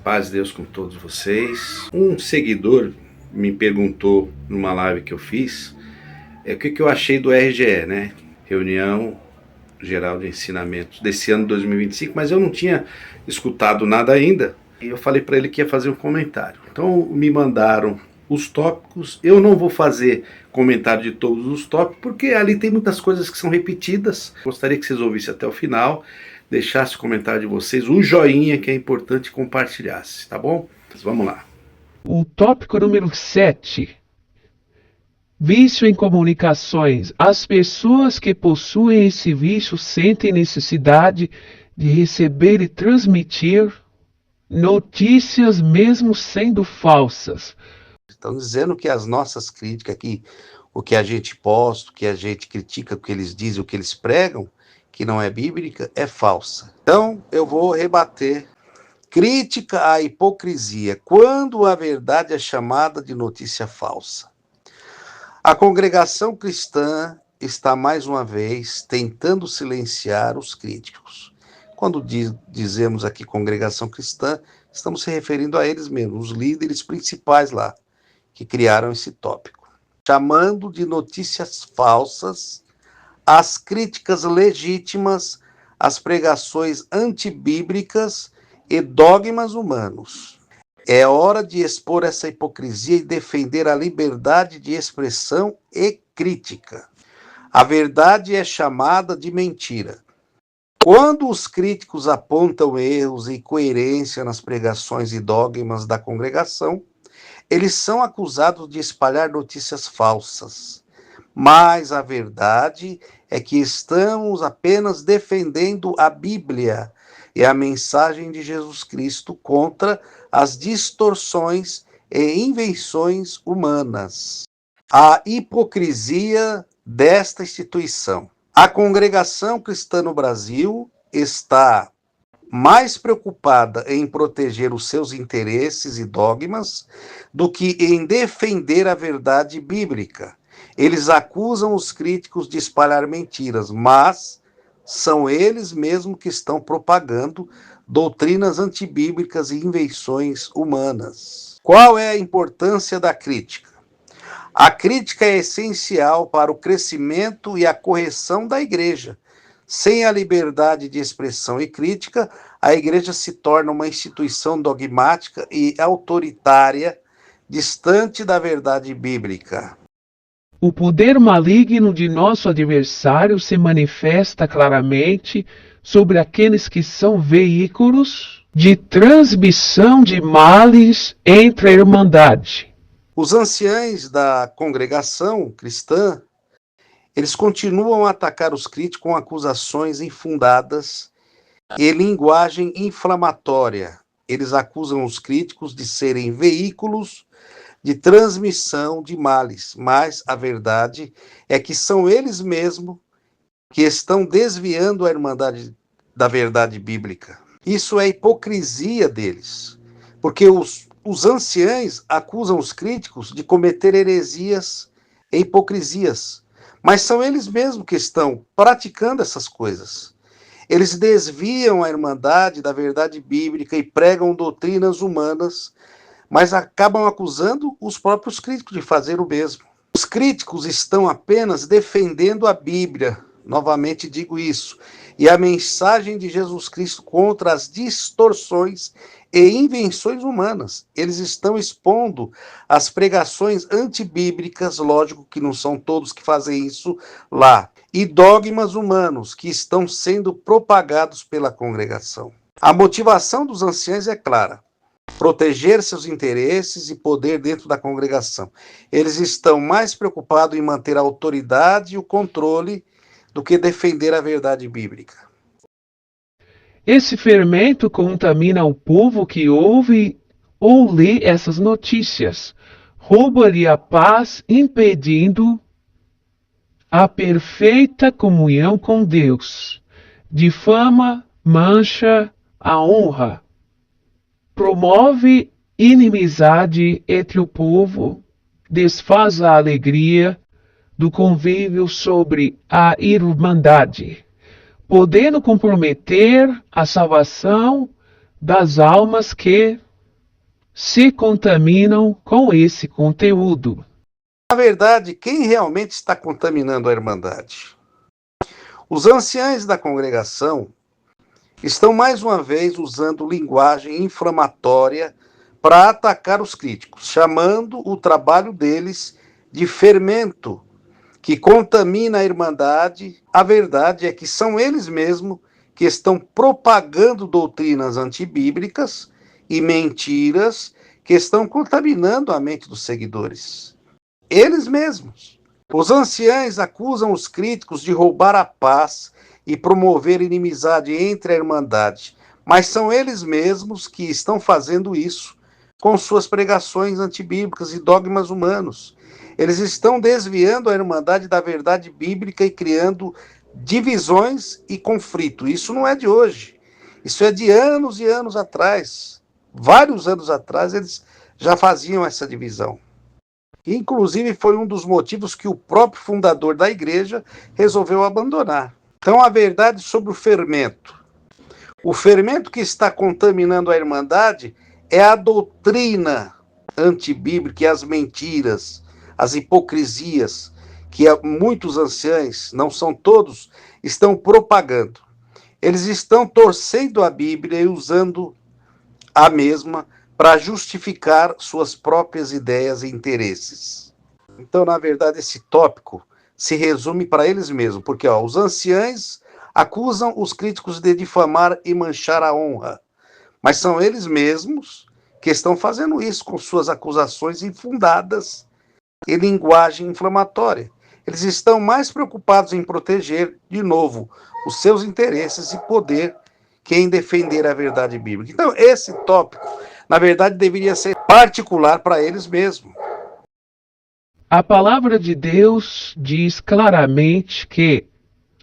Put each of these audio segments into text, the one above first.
Paz de Deus com todos vocês. Um seguidor me perguntou numa live que eu fiz o que eu achei do RGE, né? Reunião Geral de Ensinamentos desse ano 2025, mas eu não tinha escutado nada ainda. E eu falei para ele que ia fazer um comentário. Então me mandaram os tópicos. Eu não vou fazer comentário de todos os tópicos, porque ali tem muitas coisas que são repetidas. Gostaria que vocês ouvissem até o final, deixasse o comentário de vocês, o joinha que é importante, compartilhasse, tá bom? Mas vamos lá. O tópico número 7. Vício em comunicações. As pessoas que possuem esse vício sentem necessidade de receber e transmitir notícias mesmo sendo falsas. Estão dizendo que as nossas críticas aqui, o que a gente posta, o que a gente critica, o que eles dizem, o que eles pregam, que não é bíblica, é falsa. Então, eu vou rebater. Crítica à hipocrisia, quando a verdade é chamada de notícia falsa. A congregação cristã está, mais uma vez, tentando silenciar os críticos. Quando dizemos aqui congregação cristã, estamos se referindo a eles mesmos, os líderes principais lá, que criaram esse tópico. Chamando de notícias falsas as críticas legítimas, as pregações antibíblicas e dogmas humanos. É hora de expor essa hipocrisia e defender a liberdade de expressão e crítica. A verdade é chamada de mentira. Quando os críticos apontam erros e incoerência nas pregações e dogmas da congregação, eles são acusados de espalhar notícias falsas. Mas a verdade é que estamos apenas defendendo a Bíblia e a mensagem de Jesus Cristo contra as distorções e invenções humanas. A hipocrisia desta instituição. A congregação cristã no Brasil está mais preocupada em proteger os seus interesses e dogmas do que em defender a verdade bíblica. Eles acusam os críticos de espalhar mentiras, mas são eles mesmos que estão propagando doutrinas antibíblicas e invenções humanas. Qual é a importância da crítica? A crítica é essencial para o crescimento e a correção da igreja. Sem a liberdade de expressão e crítica, a igreja se torna uma instituição dogmática e autoritária, distante da verdade bíblica. O poder maligno de nosso adversário se manifesta claramente sobre aqueles que são veículos de transmissão de males entre a irmandade. Os anciães da congregação cristã, eles continuam a atacar os críticos com acusações infundadas e linguagem inflamatória. Eles acusam os críticos de serem veículos de transmissão de males, mas a verdade é que são eles mesmos que estão desviando a irmandade da verdade bíblica. Isso é hipocrisia deles, porque os anciães acusam os críticos de cometer heresias e hipocrisias, mas são eles mesmos que estão praticando essas coisas. Eles desviam a irmandade da verdade bíblica e pregam doutrinas humanas, mas acabam acusando os próprios críticos de fazer o mesmo. Os críticos estão apenas defendendo a Bíblia, novamente digo isso, e a mensagem de Jesus Cristo contra as distorções e invenções humanas. Eles estão expondo as pregações antibíblicas, lógico que não são todos que fazem isso lá, e dogmas humanos que estão sendo propagados pela congregação. A motivação dos anciãos é clara: proteger seus interesses e poder dentro da congregação. Eles estão mais preocupados em manter a autoridade e o controle do que defender a verdade bíblica. Esse fermento contamina o povo que ouve ou lê essas notícias, rouba-lhe a paz, impedindo a perfeita comunhão com Deus, difama, mancha a honra, promove inimizade entre o povo, desfaz a alegria do convívio sobre a irmandade, podendo comprometer a salvação das almas que se contaminam com esse conteúdo. Na verdade, quem realmente está contaminando a Irmandade? Os anciães da congregação estão mais uma vez usando linguagem inflamatória para atacar os críticos, chamando o trabalho deles de fermento que contamina a Irmandade. A verdade é que são eles mesmos que estão propagando doutrinas antibíblicas e mentiras que estão contaminando a mente dos seguidores. Eles mesmos. Os anciães acusam os críticos de roubar a paz e promover inimizade entre a Irmandade, mas são eles mesmos que estão fazendo isso com suas pregações antibíblicas e dogmas humanos. Eles estão desviando a Irmandade da verdade bíblica e criando divisões e conflito. Isso não é de hoje. Isso é de anos e anos atrás. Vários anos atrás eles já faziam essa divisão. Inclusive foi um dos motivos que o próprio fundador da igreja resolveu abandonar. Então a verdade sobre o fermento. O fermento que está contaminando a Irmandade é a doutrina antibíblica e as mentiras, as hipocrisias que muitos anciãos, não são todos, estão propagando. Eles estão torcendo a Bíblia e usando a mesma para justificar suas próprias ideias e interesses. Então, na verdade, esse tópico se resume para eles mesmos, porque os anciãos acusam os críticos de difamar e manchar a honra, mas são eles mesmos que estão fazendo isso com suas acusações infundadas e linguagem inflamatória. Eles estão mais preocupados em proteger, de novo, os seus interesses e poder que em defender a verdade bíblica. Então, esse tópico, na verdade, deveria ser particular para eles mesmos. A palavra de Deus diz claramente que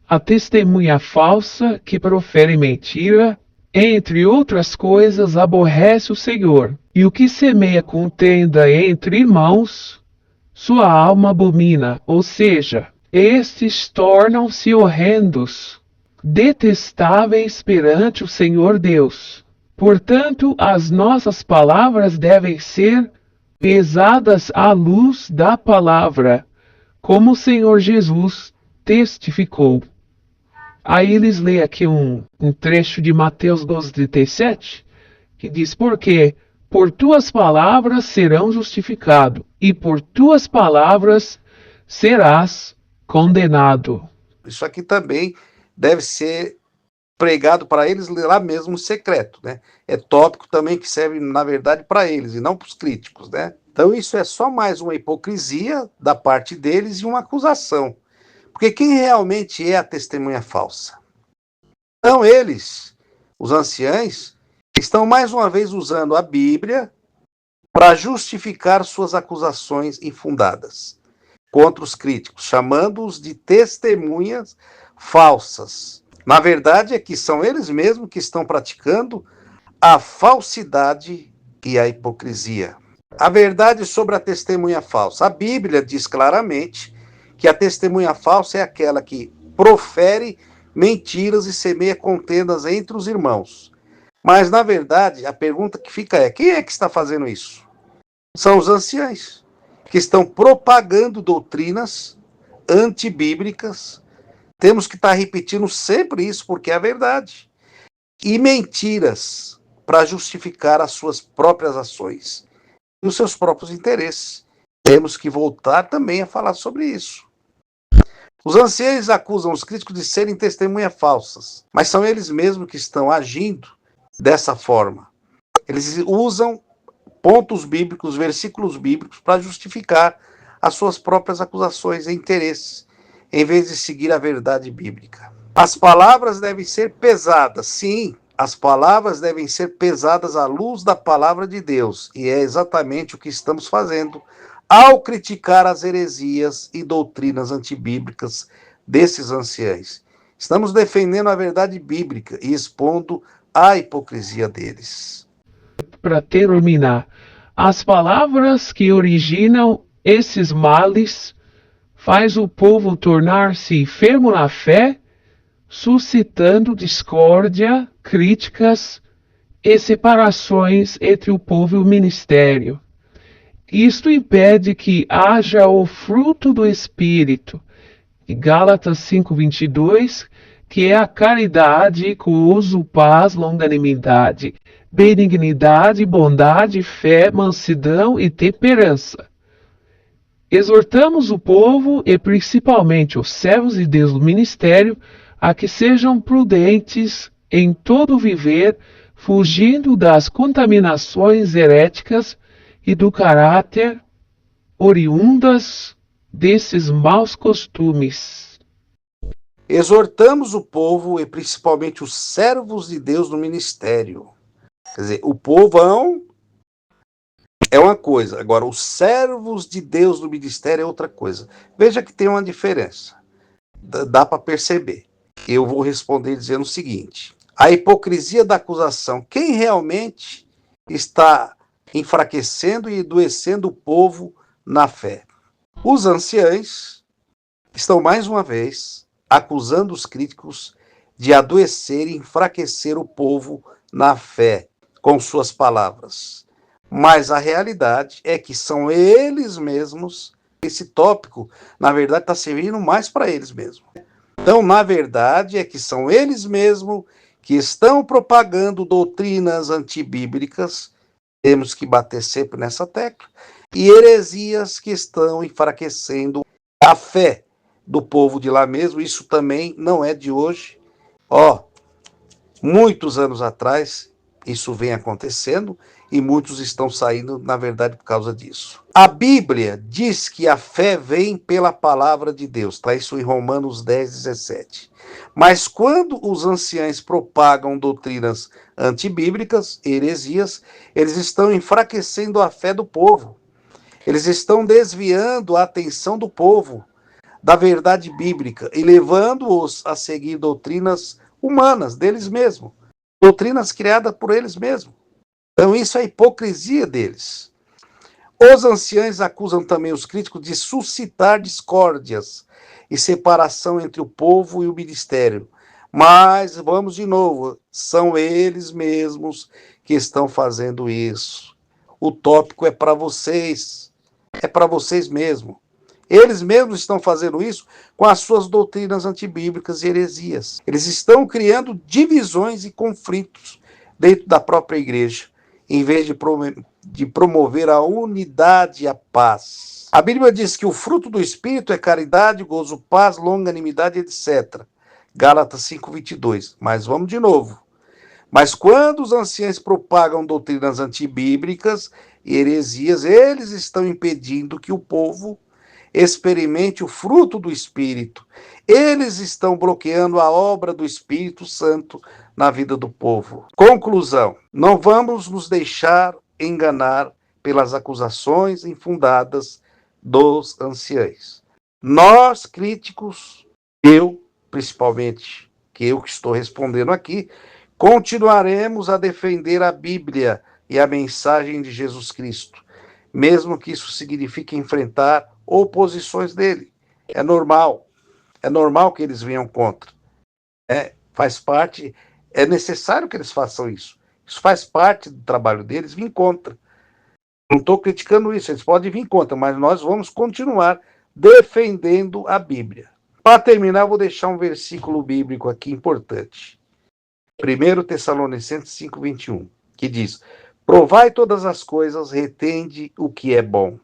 a testemunha falsa que profere mentira, entre outras coisas, aborrece o Senhor. E o que semeia contenda entre irmãos, sua alma abomina, ou seja, estes tornam-se horrendos, detestáveis perante o Senhor Deus. Portanto, as nossas palavras devem ser pesadas à luz da palavra, como o Senhor Jesus testificou. Aí eles lêem aqui um trecho de Mateus 12:37, que diz: porque por tuas palavras serão justificado, e por tuas palavras serás condenado. Isso aqui também deve ser pregado para eles lá mesmo secreto, né? É tópico também que serve, na verdade, para eles e não para os críticos, né? Então isso é só mais uma hipocrisia da parte deles e uma acusação. Porque quem realmente é a testemunha falsa? Então eles, os anciãos, estão mais uma vez usando a Bíblia para justificar suas acusações infundadas contra os críticos, chamando-os de testemunhas falsas. Na verdade é que são eles mesmos que estão praticando a falsidade e a hipocrisia. A verdade sobre a testemunha falsa. A Bíblia diz claramente que a testemunha falsa é aquela que profere mentiras e semeia contendas entre os irmãos. Mas, na verdade, a pergunta que fica é: quem é que está fazendo isso? São os anciãos, que estão propagando doutrinas antibíblicas. Temos que estar repetindo sempre isso, porque é a verdade. E mentiras para justificar as suas próprias ações e os seus próprios interesses. Temos que voltar também a falar sobre isso. Os anciãos acusam os críticos de serem testemunhas falsas, mas são eles mesmos que estão agindo dessa forma. Eles usam pontos bíblicos, versículos bíblicos, para justificar as suas próprias acusações e interesses, em vez de seguir a verdade bíblica. As palavras devem ser pesadas, sim, as palavras devem ser pesadas à luz da palavra de Deus, e é exatamente o que estamos fazendo ao criticar as heresias e doutrinas antibíblicas desses anciãos. Estamos defendendo a verdade bíblica e expondo a hipocrisia deles. Para terminar, as palavras que originam esses males faz o povo tornar-se enfermo na fé, suscitando discórdia, críticas e separações entre o povo e o ministério. Isto impede que haja o fruto do Espírito, Gálatas 5:22, que é a caridade, gozo, paz, longanimidade, benignidade, bondade, fé, mansidão e temperança. Exortamos o povo e principalmente os servos de Deus do ministério a que sejam prudentes em todo viver, fugindo das contaminações heréticas e do caráter oriundas desses maus costumes. Exortamos o povo e principalmente os servos de Deus no ministério. Quer dizer, o povão é uma coisa, agora os servos de Deus no ministério é outra coisa. Veja que tem uma diferença. Dá para perceber. Eu vou responder dizendo o seguinte: a hipocrisia da acusação. Quem realmente está enfraquecendo e adoecendo o povo na fé? Os anciães estão mais uma vez acusando os críticos de adoecer e enfraquecer o povo na fé com suas palavras. Mas a realidade é que são eles mesmos. Esse tópico, na verdade, está servindo mais para eles mesmos. Então, na verdade, é que são eles mesmos que estão propagando doutrinas antibíblicas, temos que bater sempre nessa tecla, e heresias que estão enfraquecendo a fé do povo de lá mesmo. Isso também não é de hoje. Muitos anos atrás, isso vem acontecendo, e muitos estão saindo, na verdade, por causa disso. A Bíblia diz que a fé vem pela palavra de Deus, está isso em Romanos 10:17. Mas quando os anciãos propagam doutrinas antibíblicas, heresias, eles estão enfraquecendo a fé do povo. Eles estão desviando a atenção do povo da verdade bíblica e levando-os a seguir doutrinas humanas deles mesmos, doutrinas criadas por eles mesmos. Então isso é a hipocrisia deles. Os anciãos acusam também os críticos de suscitar discórdias e separação entre o povo e o ministério. Mas, vamos de novo, são eles mesmos que estão fazendo isso. O tópico é para vocês mesmos. Eles mesmos estão fazendo isso com as suas doutrinas antibíblicas e heresias. Eles estão criando divisões e conflitos dentro da própria igreja, em vez de promover a unidade e a paz. A Bíblia diz que o fruto do Espírito é caridade, gozo, paz, longanimidade, etc. Gálatas 5:22. Mas vamos de novo. Mas quando os anciãos propagam doutrinas antibíblicas e heresias, eles estão impedindo que o povo experimente o fruto do Espírito. Eles estão bloqueando a obra do Espírito Santo na vida do povo. Conclusão: não vamos nos deixar enganar pelas acusações infundadas dos anciãos. Nós, críticos, eu, principalmente, que eu que estou respondendo aqui, continuaremos a defender a Bíblia e a mensagem de Jesus Cristo, mesmo que isso signifique enfrentar oposições dele. É normal que eles venham contra. Faz parte, é necessário que eles façam isso. Isso faz parte do trabalho deles, vir contra. Não estou criticando isso, eles podem vir contra, mas nós vamos continuar defendendo a Bíblia. Para terminar, vou deixar um versículo bíblico aqui importante. 1 Tessalonicenses 5:21, que diz: provai todas as coisas, retende o que é bom.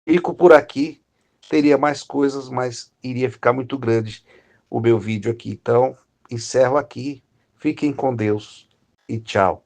Fico por aqui, teria mais coisas, mas iria ficar muito grande o meu vídeo aqui. Então, encerro aqui. Fiquem com Deus e tchau.